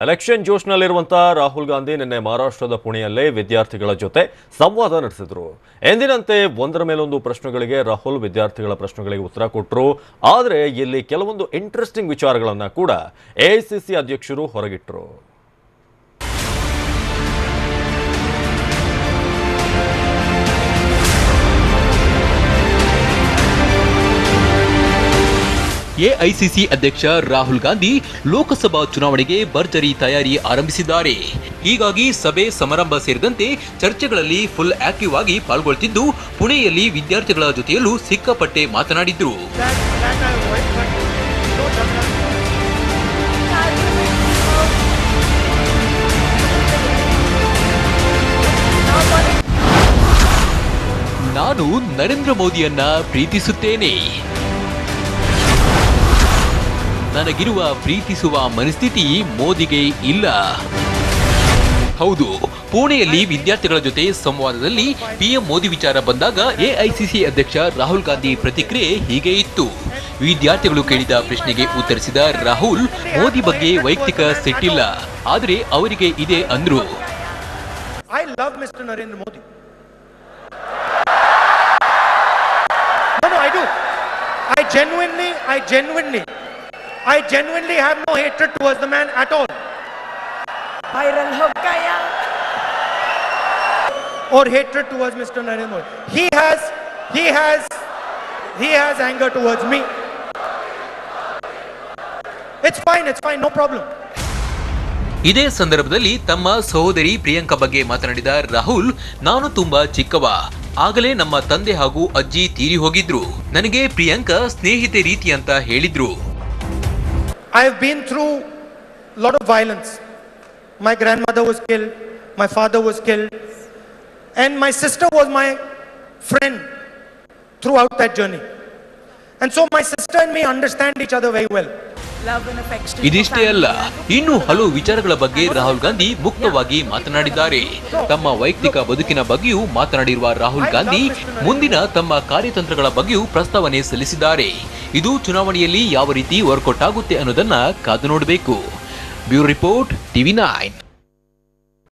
Election ಜೋಶ್ನಲ್ಲಿರುವಂತ Rahul Gandhi ನಿನ್ನೆ ಮಹಾರಾಷ್ಟ್ರದ ಪುಣೆಯಲ್ಲೇ ವಿದ್ಯಾರ್ಥಿಗಳ ಜೊತೆ ಸಂವಾದ ನಡೆಸಿದ್ರು. ಎಂದಿನಂತೆ ಒಂದರ ಮೇಲೊಂದು ಪ್ರಶ್ನೆಗಳಿಗೆ ರಾಹುಲ್ ವಿದ್ಯಾರ್ಥಿಗಳ ಪ್ರಶ್ನೆಗಳಿಗೆ ಉತ್ತರ ಕೊಟ್ಟರು. ಆದರೆ ಇಲ್ಲಿ ಕೆಲವೊಂದು ಇಂಟ್ರೆಸ್ಟಿಂಗ್ ವಿಚಾರಗಳನ್ನ ಕೂಡ ಎಐಸಿಸಿ ಅಧ್ಯಕ್ಷರು ಹೊರಗಿಟ್ಟರು. ಎಐಸಿಸಿ ಅಧ್ಯಕ್ಷ ರಾಹುಲ್ ಗಾಂಧಿ ಲೋಕಸಭಾ ಚುನಾವಣೆಗೆ ಭರ್ಜರಿ ತಯಾರಿ ಆರಂಭಿಸಿದ್ದಾರೆ. ಹೀಗಾಗಿ ಸಭೆ ಸಮಾರಂಭ ಸೇರಿದಂತೆ ಚರ್ಚೆಗಳಲ್ಲಿ ಫುಲ್ ಆಕ್ಟಿವ್ ಆಗಿ ಪಾಲ್ಗೊಳ್ತಿದ್ದು, ಪುಣೆಯಲ್ಲಿ ವಿದ್ಯಾರ್ಥಿಗಳ ಜೊತೆಯಲ್ಲೂ ಸಿಕ್ಕಾಪಟ್ಟೆ ಮಾತನಾಡಿದ್ರು. ನಾನು ನರೇಂದ್ರ ಮೋದಿಯನ್ನ ಪ್ರೀತಿಸುತ್ತೇನೆ. ನನಗಿರುವ ಪ್ರೀತಿಸುವ ಮನಸ್ಥಿತಿ ಮೋದಿಗೆ ಇಲ್ಲ. ಹೌದು, ಪುಣೆಯಲ್ಲಿ ವಿದ್ಯಾರ್ಥಿಗಳ ಜೊತೆ ಸಂವಾದದಲ್ಲಿ ಪಿಎಂ ಮೋದಿ ವಿಚಾರ ಬಂದಾಗ ಎಐಸಿಸಿ ಅಧ್ಯಕ್ಷ ರಾಹುಲ್ ಗಾಂಧಿ ಪ್ರತಿಕ್ರಿಯೆ ಹೀಗೆ ಇತ್ತು. ವಿದ್ಯಾರ್ಥಿಗಳು ಕೇಳಿದ ಪ್ರಶ್ನೆಗೆ ಉತ್ತರಿಸಿದ ರಾಹುಲ್, ಮೋದಿ ಬಗ್ಗೆ ವೈಯಕ್ತಿಕ ಸಿಟ್ಟಿಲ್ಲ, ಆದರೆ ಅವರಿಗೆ ಇದೆ ಅಂದ್ರು. I love Mr. Narendra Modi. No, I do. I genuinely have no hatred towards the man at all. Viral ho gaya. Or hatred towards Mr. Narendra Modi. He has anger towards me. It's fine, no problem. ಇದೇ ಸಂದರ್ಭದಲ್ಲಿ ತಮ್ಮ ಸಹೋದರಿ ಪ್ರಿಯಾಂಕಾ ಬಗ್ಗೆ ಮಾತನಾಡಿದ ರಾಹುಲ್, ನಾನು ತುಂಬಾ ಚಿಕ್ಕವ, ಆಗಲೇ ನಮ್ಮ ತಂದೆ ಹಾಗೂ ಅಜ್ಜಿ ತೀರಿ ಹೋಗಿದ್ರು. ನನಗೆ ಪ್ರಿಯಾಂಕಾ ಸ್ನೇಹಿತೆ ರೀತಿ ಅಂತ ಹೇಳಿದ್ರು. I have been through a lot of violence. My grandmother was killed, my father was killed, and my sister was my friend throughout that journey. And so my sister and me understand each other very well. ಇದಿಷ್ಟೇ ಅಲ್ಲ, ಇನ್ನು ಹಲವು ವಿಚಾರಗಳ ಬಗ್ಗೆ ರಾಹುಲ್ ಗಾಂಧಿ ಮುಕ್ತವಾಗಿ ಮಾತನಾಡಿದ್ದಾರೆ. ತಮ್ಮ ವೈಯಕ್ತಿಕ ಬದುಕಿನ ಬಗ್ಗೆಯೂ ಮಾತನಾಡಿರುವ ರಾಹುಲ್ ಗಾಂಧಿ ಮುಂದಿನ ತಮ್ಮ ಕಾರ್ಯತಂತ್ರಗಳ ಬಗ್ಗೆಯೂ ಪ್ರಸ್ತಾವನೆ ಸಲ್ಲಿಸಿದ್ದಾರೆ. ಇದು ಚುನಾವಣೆಯಲ್ಲಿ ಯಾವ ರೀತಿ ವರ್ಕೌಟ್ ಆಗುತ್ತೆ ಅನ್ನೋದನ್ನ ಕಾದು ನೋಡಬೇಕು. Bureau report, TV9.